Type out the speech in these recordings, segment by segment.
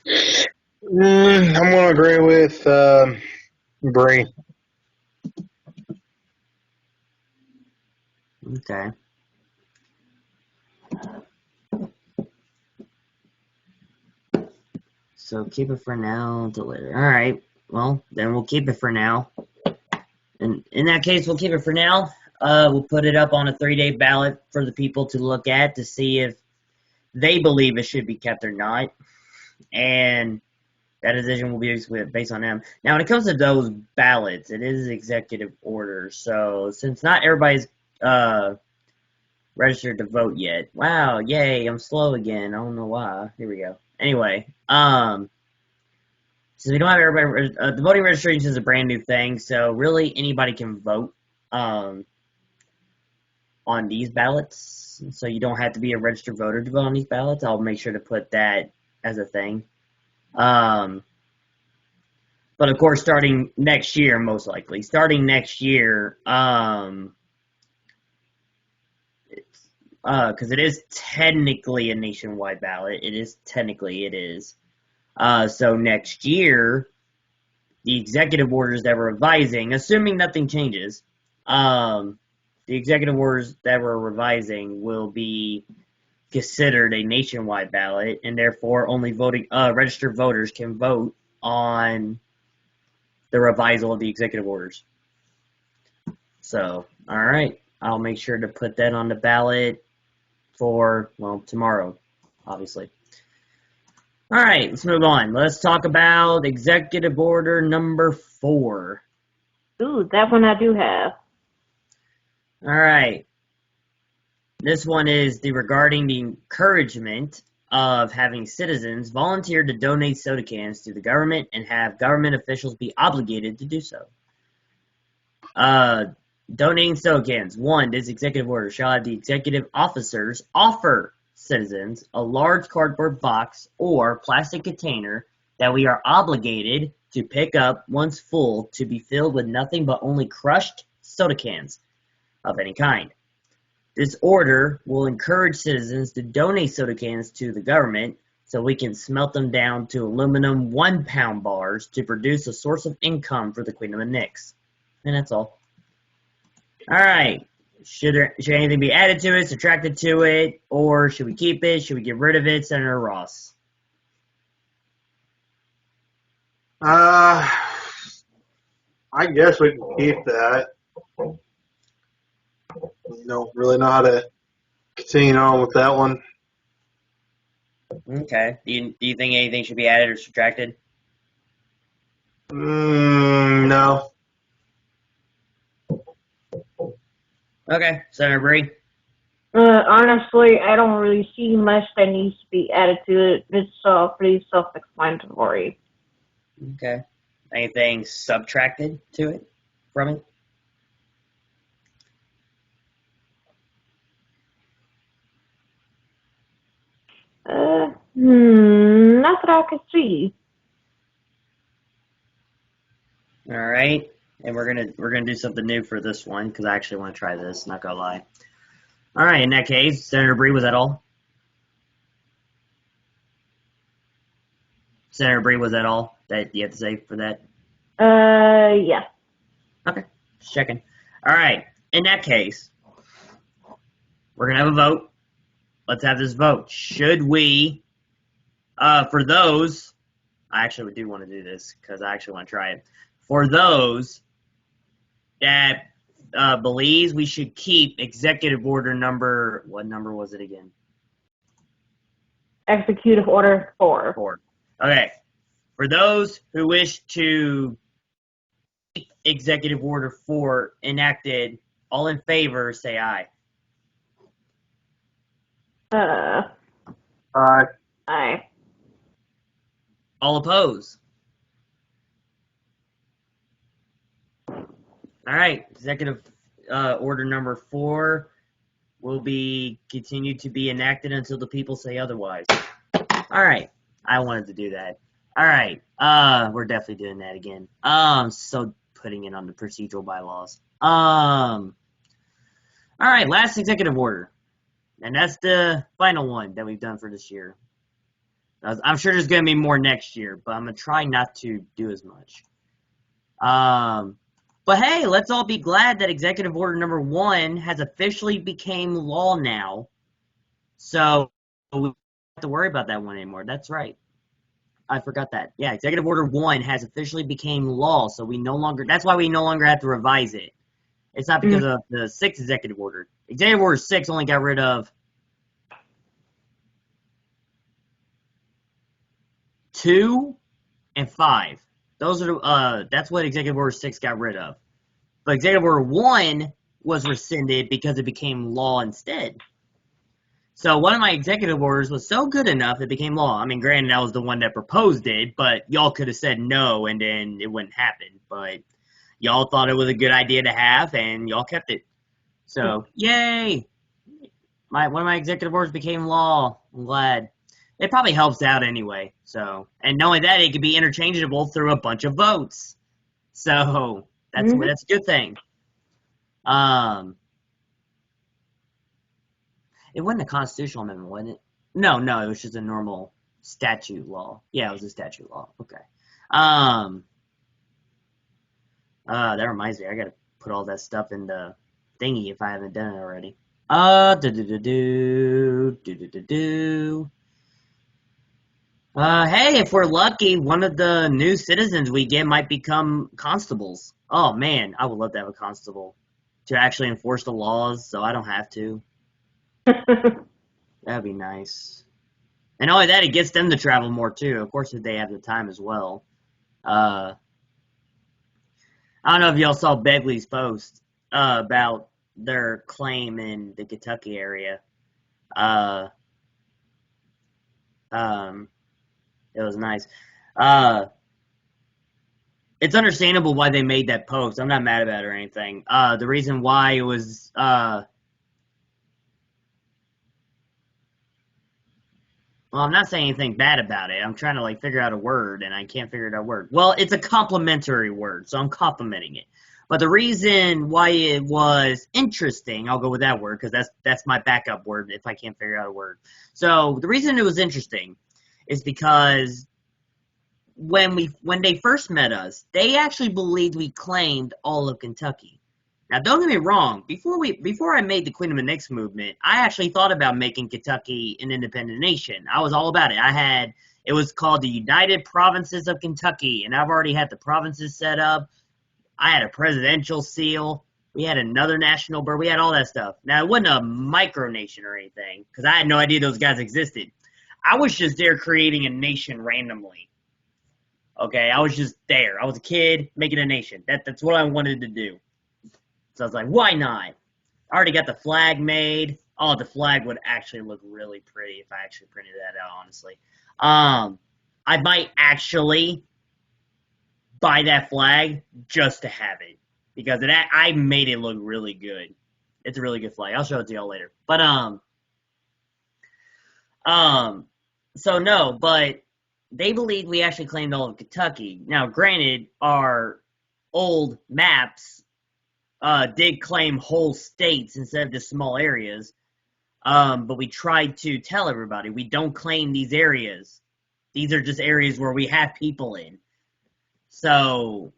I'm going to agree with Bree. Okay. So keep it for now until later. All right. Well, then we'll keep it for now. And in that case, we'll keep it for now. We'll put it up on a 3-day ballot for the people to look at to see if they believe it should be kept or not. And that decision will be based on them. Now, when it comes to those ballots, it is executive order. So since not everybody's registered to vote yet. Wow, yay, I'm slow again. I don't know why. Here we go. Anyway, since we don't have everybody, the voting registration is a brand new thing, so really anybody can vote on these ballots. So you don't have to be a registered voter to vote on these ballots. I'll make sure to put that as a thing. But of course, starting next year, most likely, because it is technically a nationwide ballot. It is. So next year, the executive orders that we're revising, assuming nothing changes, the executive orders that we're revising will be considered a nationwide ballot, and therefore only registered voters can vote on the revisal of the executive orders. So, all right, I'll make sure to put that on the ballot for, well, tomorrow, obviously. All right, let's move on. Let's talk about Executive Order number 4. Ooh, that one I do have. All right. This one is regarding the encouragement of having citizens volunteer to donate soda cans to the government and have government officials be obligated to do so. Donating soda cans. 1. This executive order shall have the executive officers offer citizens a large cardboard box or plastic container that we are obligated to pick up once full to be filled with nothing but only crushed soda cans of any kind. This order will encourage citizens to donate soda cans to the government so we can smelt them down to aluminum 1-pound bars to produce a source of income for the Queen of the Knicks. And that's all. All right. Should anything be added to it, subtracted to it, or should we keep it? Should we get rid of it, Senator Ross? I guess we can keep that. Don't really know how to continue on with that one. Okay. Do you think anything should be added or subtracted? No. Okay. Senator Bree? Honestly, I don't really see much that needs to be added to it. It's pretty self-explanatory. Okay. Anything subtracted to it from it? Not that I could see. All right. And we're gonna do something new for this one because I actually want to try this. Not gonna lie. All right. In that case, Senator Bree, was that all? Senator Bree, was that all that you have to say for that? Yeah. Okay. Just checking. All right. In that case, we're gonna have a vote. Let's have this vote. Should we? For those, I actually do want to do this because I actually want to try it. For those that believes we should keep executive order number, what number was it again? Executive Order 4. 4. Okay. For those who wish to keep executive order 4 enacted, all in favor, say aye. Aye. All opposed? All right. Executive order number 4 will be continued to be enacted until the people say otherwise. All right. I wanted to do that. All right. We're definitely doing that again. So putting it on the procedural bylaws. All right. Last executive order. And that's the final one that we've done for this year. I'm sure there's going to be more next year, but I'm going to try not to do as much. But hey, let's all be glad that Executive Order number 1 has officially became law now. So we don't have to worry about that one anymore. That's right. I forgot that. Yeah, Executive Order 1 has officially became law, so that's why we no longer have to revise it. It's not because of the 6th Executive Order. Executive Order 6 only got rid of 2 and 5. Those are that's what Executive Order 6 got rid of. But Executive Order 1 was rescinded because it became law instead. So one of my executive orders was so good enough it became law. I mean, granted, I was the one that proposed it, but y'all could have said no and then it wouldn't happen. But y'all thought it was a good idea to have, and y'all kept it. So, yay! One of my executive orders became law. I'm glad. It probably helps out anyway. So, and not only that, it could be interchangeable through a bunch of votes. So that's a good thing. It wasn't a constitutional amendment, wasn't it? No, it was just a normal statute law. Yeah, it was a statute law. Okay. That reminds me, I gotta put all that stuff in the thingy if I haven't done it already. Hey, if we're lucky, one of the new citizens we get might become constables. Oh man, I would love to have a constable to actually enforce the laws so I don't have to. That'd be nice. And not only that, it gets them to travel more too. Of course, if they have the time as well. I don't know if y'all saw Begley's post about their claim in the Kentucky area. It was nice. It's understandable why they made that post. I'm not mad about it or anything. The reason why it was well, I'm not saying anything bad about it. I'm trying to figure out a word, and I can't figure out a word. Well, it's a complimentary word, so I'm complimenting it. But the reason why it was interesting, I'll go with that word because that's my backup word if I can't figure out a word. So the reason it was interesting is because when they first met us, they actually believed we claimed all of Kentucky. Now, don't get me wrong. Before I made the Queen of the Nix movement, I actually thought about making Kentucky an independent nation. I was all about it. It was called the United Provinces of Kentucky, and I've already had the provinces set up. I had a presidential seal. We had another national bird. We had all that stuff. Now, it wasn't a micronation or anything, because I had no idea those guys existed. I was just there creating a nation randomly. Okay, I was just there. I was a kid making a nation. That's what I wanted to do. So I was like, why not? I already got the flag made. Oh, the flag would actually look really pretty if I actually printed that out, honestly. I might actually buy that flag just to have it. Because I made it look really good. It's a really good flag. I'll show it to y'all later. But, so no, but they believed we actually claimed all of Kentucky. Now, granted, our old maps did claim whole states instead of just small areas. But we tried to tell everybody we don't claim these areas. These are just areas where we have people in. So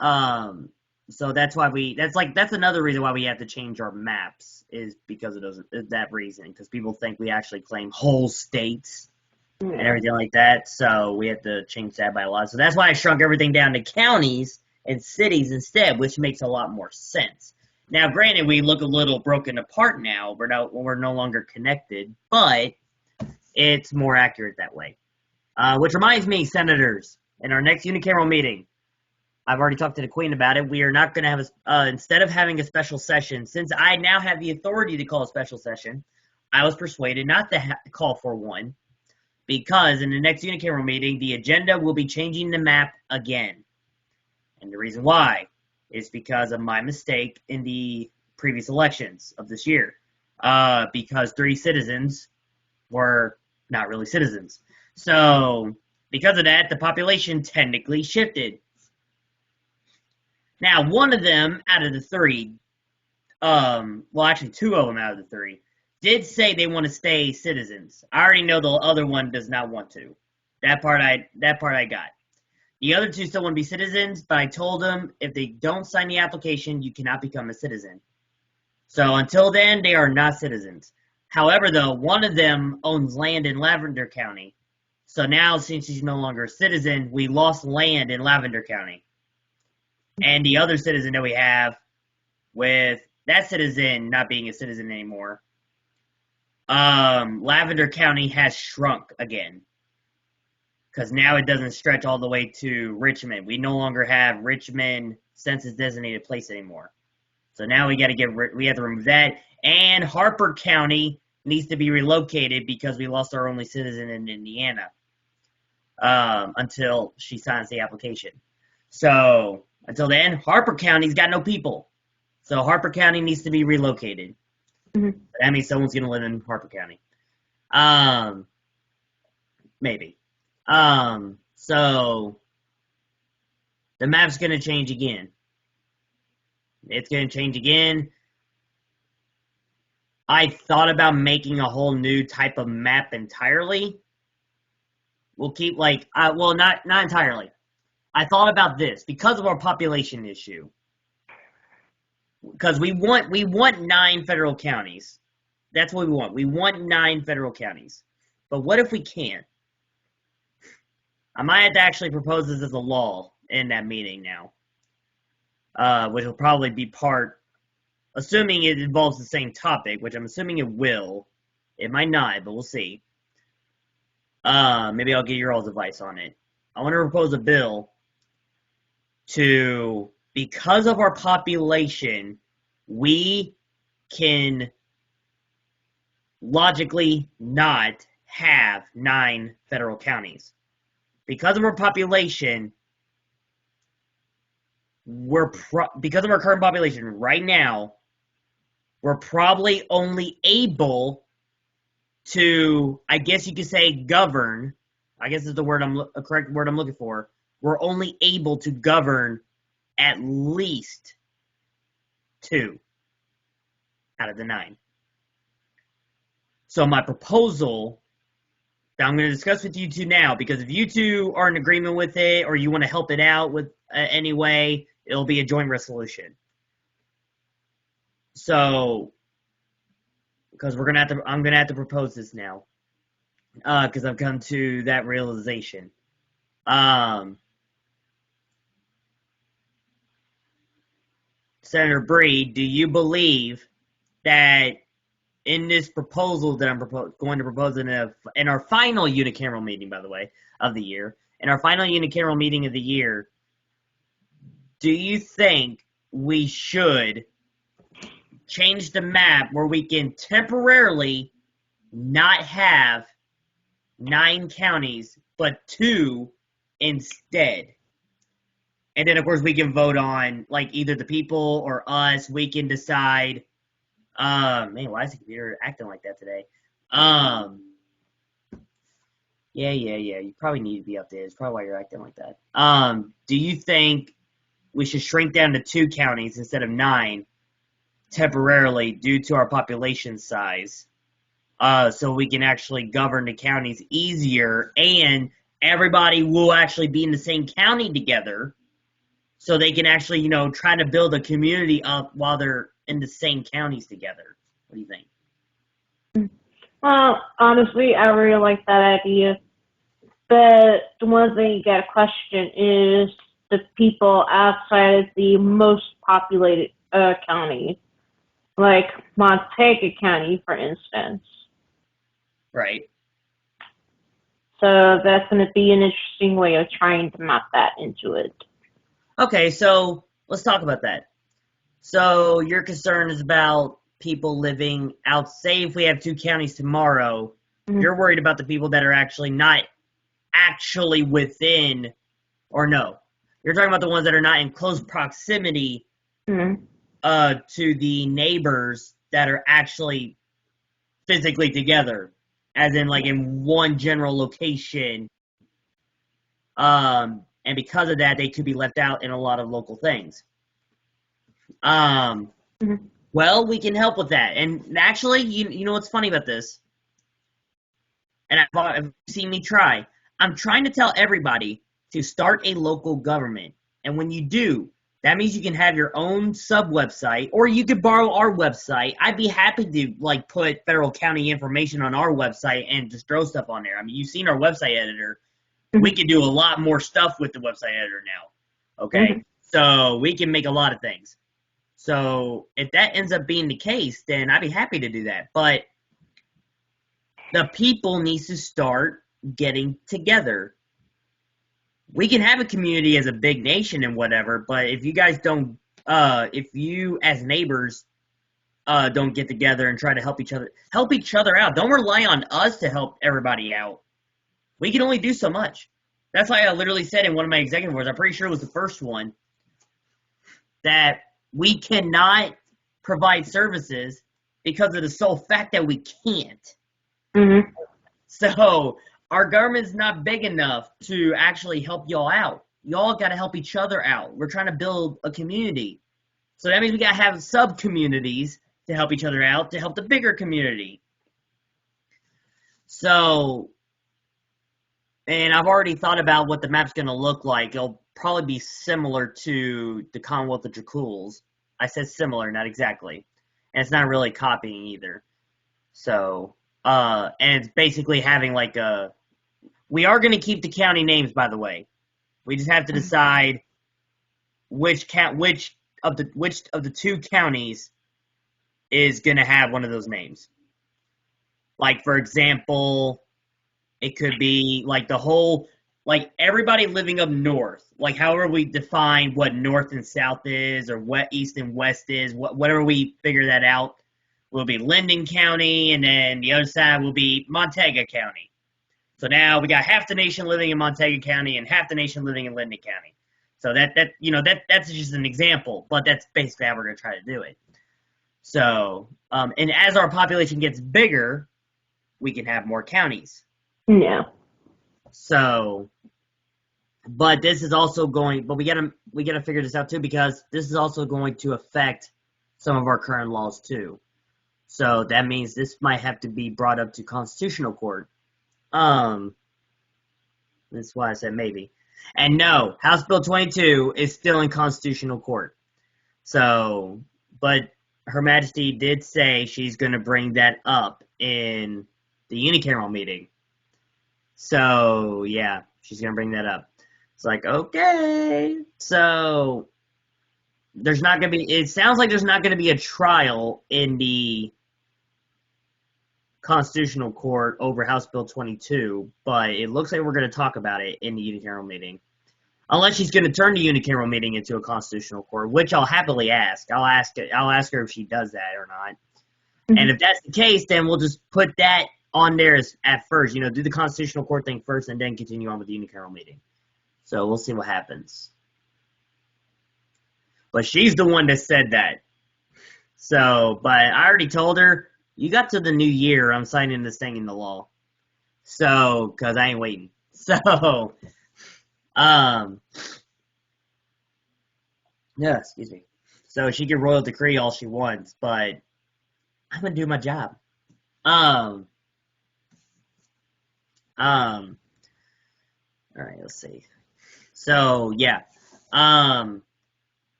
that's why that's another reason why we have to change our maps is because of that reason. Because people think we actually claim whole states and everything like that. So we have to change that by a lot. So that's why I shrunk everything down to counties and cities instead, which makes a lot more sense. Now, granted, we look a little broken apart now. We're no longer connected, but it's more accurate that way. Which reminds me, senators, in our next unicameral meeting, I've already talked to the Queen about it. We are not going to have instead of having a special session, since I now have the authority to call a special session, I was persuaded not to call for one, because in the next unicameral meeting, the agenda will be changing the map again. And the reason why is because of my mistake in the previous elections of this year. Because 3 citizens were not really citizens. So, because of that, the population technically shifted. Now, one of them out of the 3, well, actually 2 of them out of the 3, did say they want to stay citizens. I already know the other one does not want to. That part I got. The other two still want to be citizens, but I told them if they don't sign the application, you cannot become a citizen. So until then, they are not citizens. However, though, one of them owns land in Lavender County. So now, since she's no longer a citizen, we lost land in Lavender County. And the other citizen that we have, with that citizen not being a citizen anymore, Lavender County has shrunk again. Because now it doesn't stretch all the way to Richmond. We no longer have Richmond census designated place anymore. So now we have to remove that. And Harper County needs to be relocated because we lost our only citizen in Indiana until she signs the application. So until then, Harper County's got no people. So Harper County needs to be relocated. Mm-hmm. That means someone's going to live in Harper County. Maybe. So the map's going to change again. It's going to change again. I thought about making a whole new type of map entirely. We'll keep not entirely. I thought about this because of our population issue. Because we want 9 federal counties. That's what we want. We want 9 federal counties. But what if we can't? I might have to actually propose this as a law in that meeting now. Which will probably be part, assuming it involves the same topic, which I'm assuming it will. It might not, but we'll see. Maybe I'll get your all's advice on it. I want to propose a bill to, because of our population, we can logically not have 9 federal counties. Because of our population, because of our current population right now, we're probably only able to, I guess you could say, govern. I guess is the word a correct word I'm looking for. We're only able to govern at least 2 out of the 9. So my proposal that I'm going to discuss with you two now, because if you two are in agreement with it or you want to help it out with any way, it'll be a joint resolution. So, because I'm gonna have to propose this now, because I've come to that realization. Senator Bree, do you believe that in this proposal that I'm going to propose in our final unicameral meeting, by the way, of the year, in our final unicameral meeting of the year, do you think we should change the map where we can temporarily not have 9 counties, but 2 instead? And then, of course, we can vote on, like, either the people or us. We can decide. Man, why is the computer acting like that today? Yeah. You probably need to be updated. It's probably why you're acting like that. Do you think we should shrink down to 2 counties instead of 9 temporarily due to our population size, so we can actually govern the counties easier, and everybody will actually be in the same county together, so they can actually, try to build a community up while they're in the same counties together? What do you think? Well, honestly, I really like that idea. But the one thing you got to question is the people outside of the most populated county, like Montego County, for instance. Right. So that's going to be an interesting way of trying to map that into it. Okay, so let's talk about that. So your concern is about people living out. Say if we have 2 counties tomorrow, mm-hmm. You're worried about the people that are actually not actually within, or no, you're talking about the ones that are not in close proximity mm-hmm. To the neighbors that are actually physically together, as in like in one general location. And because of that, they could be left out in a lot of local things. Mm-hmm. Well, we can help with that. And actually, you know what's funny about this? And I've seen me try. I'm trying to tell everybody to start a local government. And when you do, that means you can have your own sub website, or you could borrow our website. I'd be happy to like put federal county information on our website and just throw stuff on there. I mean, you've seen our website editor. We can do a lot more stuff with the website editor now. Okay? So we can make a lot of things. So if that ends up being the case, then I'd be happy to do that. But the people needs to start getting together. We can have a community as a big nation and whatever, but if you guys don't, if you as neighbors don't get together and try to help each other out. Don't rely on us to help everybody out. We can only do so much. That's why I literally said in one of my executive orders, I'm pretty sure it was the first one, that we cannot provide services because of the sole fact that we can't. Mm-hmm. So our government's not big enough to actually help y'all out. Y'all got to help each other out. We're trying to build a community. So that means we got to have sub-communities to help each other out, to help the bigger community. So, and I've already thought about what the map's going to look like. It'll probably be similar to the Commonwealth of Draculs. I said similar, not exactly. And it's not really copying either. So, and it's basically having like a... We are going to keep the county names, by the way. We just have to decide which of the two counties is going to have one of those names. Like, for example, it could be like the whole, like everybody living up north, like however we define what north and south is, or what east and west is, whatever we figure that out, will be Linden County, and then the other side will be Montego County. So now we got half the nation living in Montego County and half the nation living in Linden County. So that's just an example, but that's basically how we're going to try to do it. So, and as our population gets bigger, we can have more counties. Yeah. So, but this is also going, but we gotta figure this out too, because this is also going to affect some of our current laws too. So that means this might have to be brought up to constitutional court. That's why I said maybe. And no, House Bill 22 is still in constitutional court. So, but Her Majesty did say she's going to bring that up in the unicameral meeting. So, yeah, she's going to bring that up. It's like, okay. So, there's not going to be, it sounds like there's not going to be a trial in the Constitutional Court over House Bill 22, but it looks like we're going to talk about it in the unicameral meeting. Unless she's going to turn the unicameral meeting into a constitutional court, which I'll happily ask. I'll ask her if she does that or not. Mm-hmm. And if that's the case, then we'll just put that on there at first. Do the constitutional court thing first and then continue on with the unicameral meeting. So we'll see what happens. But she's the one that said that. So, but I already told her, you got to the new year, I'm signing this thing into law. So, because I ain't waiting. So, yeah, excuse me. So she can royal decree all she wants, but I'm gonna do my job. All right, let's see. So yeah.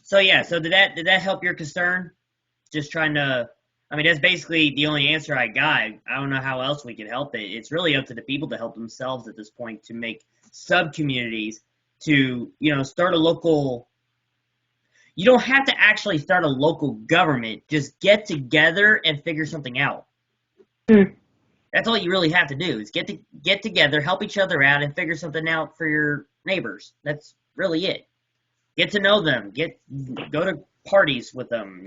So did that help your concern? Just trying to. I mean, that's basically the only answer I got. I don't know how else we could help it. It's really up to the people to help themselves at this point to make sub-communities to, start a local... You don't have to actually start a local government. Just get together and figure something out. Mm. That's all you really have to do is get together, help each other out, and figure something out for your neighbors. That's really it. Get to know them. Go to parties with them,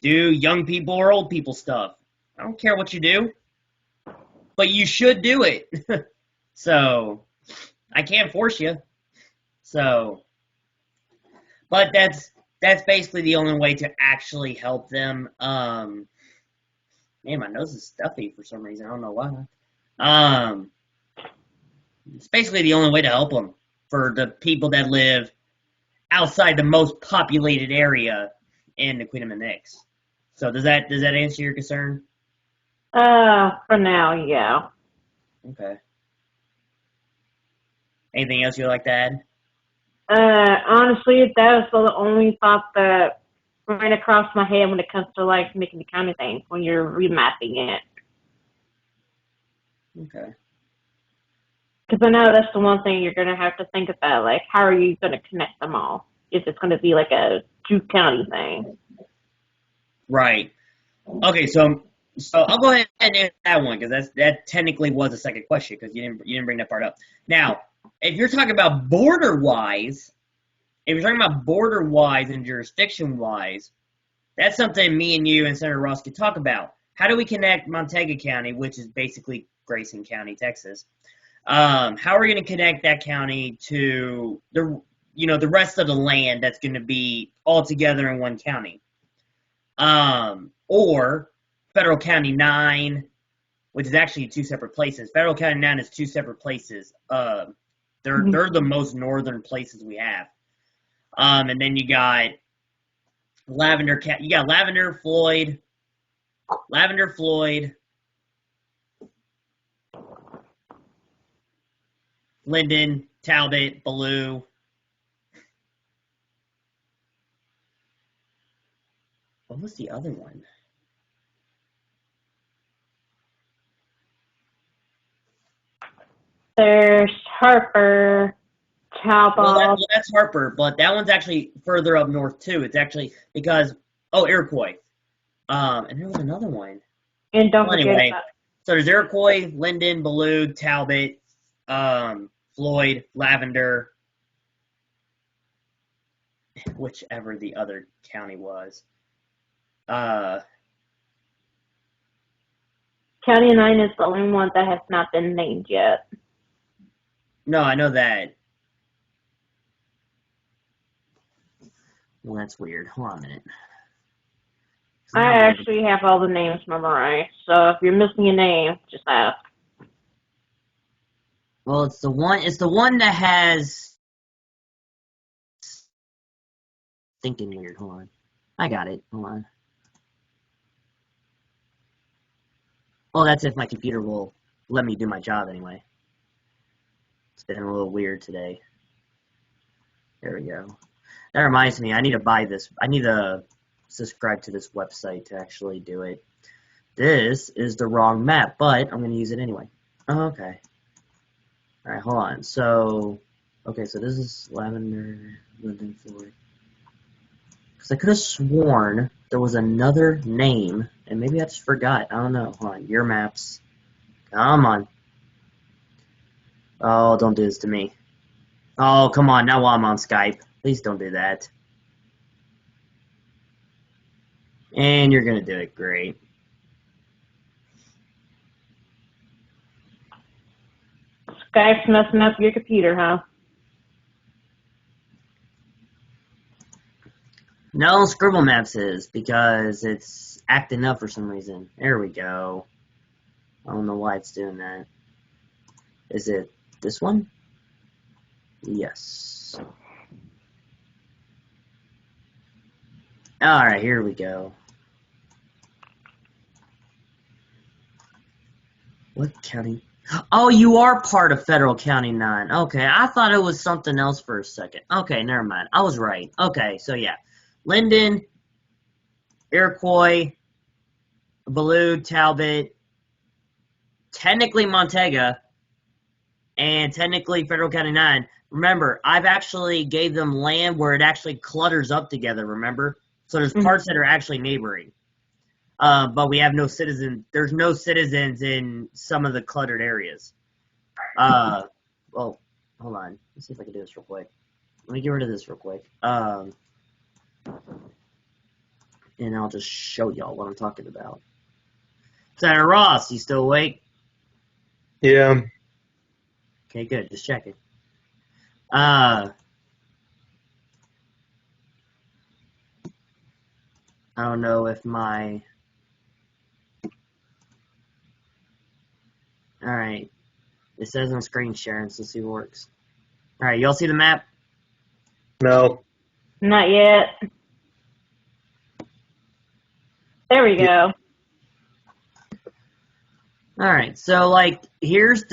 Do young people or old people stuff. I don't care what you do, but you should do it. So, I can't force you. So, but that's basically the only way to actually help them. Man, my nose is stuffy for some reason. I don't know why. It's basically the only way to help them for the people that live outside the most populated area in the Queen of Nix. So does that answer your concern? For now, yeah. Okay. Anything else you'd like to add? Honestly, that was the only thought that ran across my head when it comes to like making the county thing when you're remapping it. Okay. Because I know that's the one thing you're going to have to think about, like, how are you going to connect them all? If it's going to be like a two-county thing. Right. Okay, so I'll go ahead and answer that one because that technically was a second question because you didn't bring that part up. Now, if you're talking about border-wise, and jurisdiction-wise, that's something me and you and Senator Ross could talk about. How do we connect Montego County, which is basically Grayson County, Texas? How are we going to connect that county to the rest of the land that's going to be all together in one county? Or Federal County 9, which is actually two separate places. Federal County 9 is two separate places. They're the most northern places we have. And then you got Lavender, Floyd, Linden, Talbot, Ballou. What was the other one? There's Harper, Talbot. Well, that's Harper, but that one's actually further up north too. It's actually because Iroquois. And there was another one. And don't forget anyway, about so there's Iroquois, Linden, Ballou, Talbot, Floyd, Lavender, whichever the other county was. County 9 is the only one that has not been named yet. No, I know that. Well, that's weird. Hold on a minute. I actually have all the names memorized, so if you're missing a name, just ask. Well, it's the one that has thinking weird. Hold on. I got it. Hold on. Well, that's if my computer will let me do my job anyway. It's been a little weird today. There we go. That reminds me, I need to buy this. I need to subscribe to this website to actually do it. This is the wrong map, but I'm going to use it anyway. Okay. Alright, hold on. So this is Lavender, Linden, Floyd. Because I could have sworn there was another name, and maybe I just forgot. I don't know. Hold on. Your maps. Come on. Oh, don't do this to me. Oh, come on. Now I'm on Skype. Please don't do that. And you're going to do it. Great. Skype's messing up your computer, huh? No, Scribble Maps is, because it's acting up for some reason. There we go. I don't know why it's doing that. Is it this one? Yes. Alright, here we go. What county? Oh, you are part of Federal County 9. Okay, I thought it was something else for a second. Okay, never mind. I was right. Okay, so yeah. Linden, Iroquois, Ballou, Talbot, technically Montego, and technically Federal County 9. Remember, I've actually gave them land where it actually clutters up together, remember? So there's parts that are actually neighboring. But we have no citizens. There's no citizens in some of the cluttered areas. Well, hold on. Let's see if I can do this real quick. Let me get rid of this real quick. And I'll just show y'all what I'm talking about. Senator Ross, you still awake? Yeah. Okay, good. Just checking. I don't know if my... Alright. It says on screen sharing, so let's see what works. Alright, y'all see the map? No. Not yet. There we go. All right, so like here's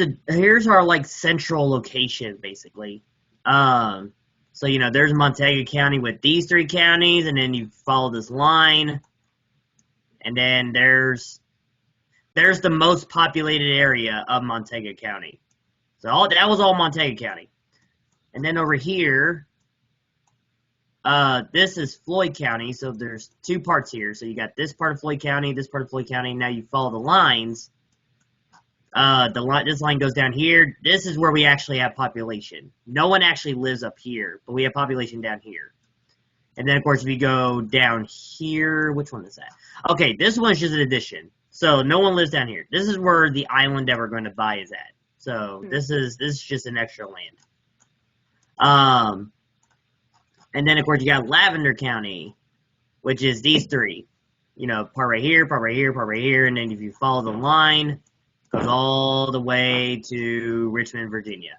our like central location basically. So there's Montego County with these three counties, and then you follow this line, and then there's the most populated area of Montego County. So that was all Montego County, and then over here, this is Floyd County. So there's two parts here. So you got this part of Floyd County, this part of Floyd County. Now you follow the lines. This line goes down here. This is where we actually have population. No one actually lives up here, but we have population down here. And then, of course, if you go down here, which one is that? Okay, this one's just an addition. So no one lives down here. This is where the island that we're going to buy is at. So this is just an extra land. And then, of course, you got Lavender County, which is these three. Part right here, part right here, part right here. And then if you follow the line, goes all the way to Richmond, Virginia.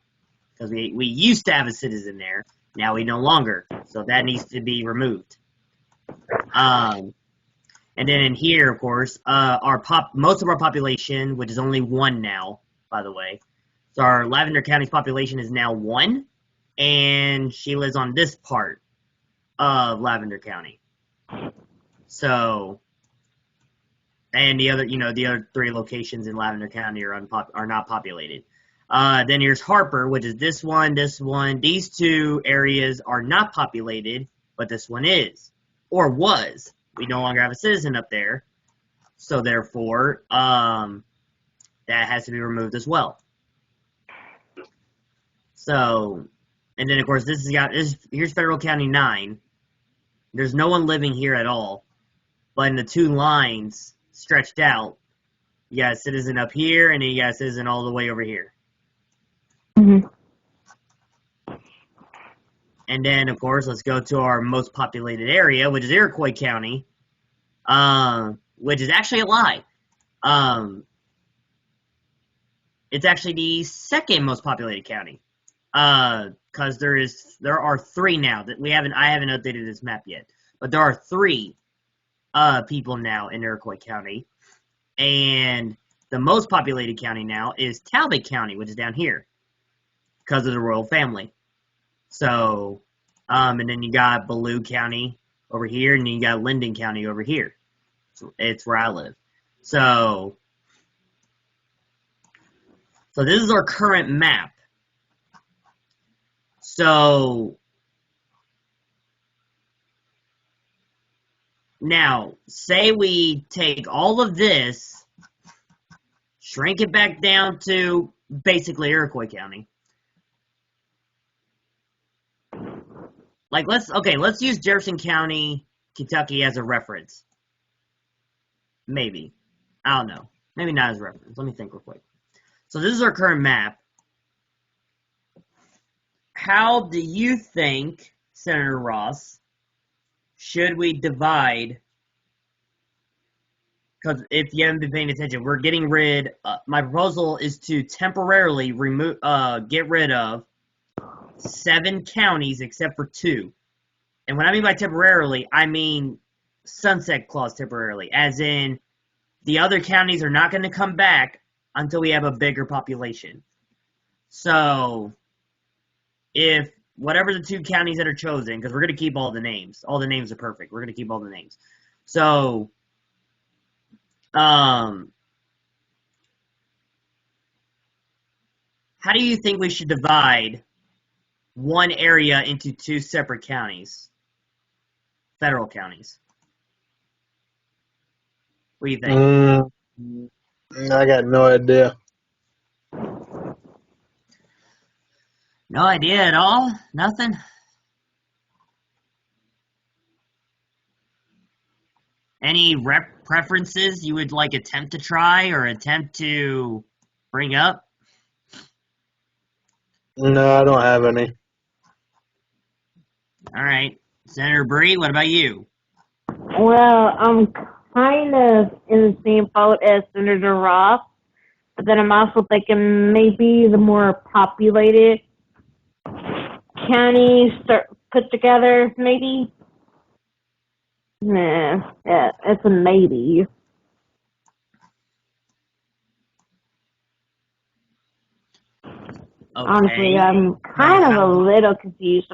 Because we used to have a citizen there. Now we no longer. So that needs to be removed. And then in here, of course, most of our population, which is only 1 now, by the way. So our Lavender County's population is now 1. And she lives on this part of Lavender County. So... And the other 3 locations in Lavender County are not populated. Then here's Harper, which is this one, this one. These 2 areas are not populated, but this one is, or was. We no longer have a citizen up there, so therefore, that has to be removed as well. So, and then of course here's Federal County 9. There's no one living here at all, but in the 2 lines stretched out, you got a citizen up here, and then you got a citizen all the way over here. Mm-hmm. And then, of course, let's go to our most populated area, which is Iroquois County, which is actually a lie. It's actually the 2nd most populated county, because there are 3 now that I haven't updated this map yet, but there are 3 people now in Iroquois County, and the most populated county now is Talbot County, which is down here, because of the royal family. So, and then you got Belleau County over here, and then you got Linden County over here. So it's where I live. So this is our current map. So now, say we take all of this, shrink it back down to basically Iroquois County. Like, let's use Jefferson County, Kentucky as a reference. Maybe. I don't know. Maybe not as a reference. Let me think real quick. So this is our current map. How do you think, Senator Ross, should we divide? Because if you haven't been paying attention, we're getting rid. My proposal is to temporarily get rid of 7 counties except for 2. And what I mean by temporarily, I mean sunset clause temporarily, as in the other counties are not going to come back until we have a bigger population. So if whatever the 2 counties that are chosen, because we're going to keep all the names. All the names are perfect. We're going to keep all the names. So, how do you think we should divide one area into 2 separate counties? Federal counties. What do you think? I got no idea. No idea at all? Nothing? Any preferences you would like attempt to try or attempt to bring up? No, I don't have any. All right. Senator Bree, what about you? Well, I'm kind of in the same boat as Senator Ross, but then I'm also thinking maybe the more populated counties put together, maybe. Nah, yeah, it's a maybe. Honestly, Okay. I'm kind of a little confused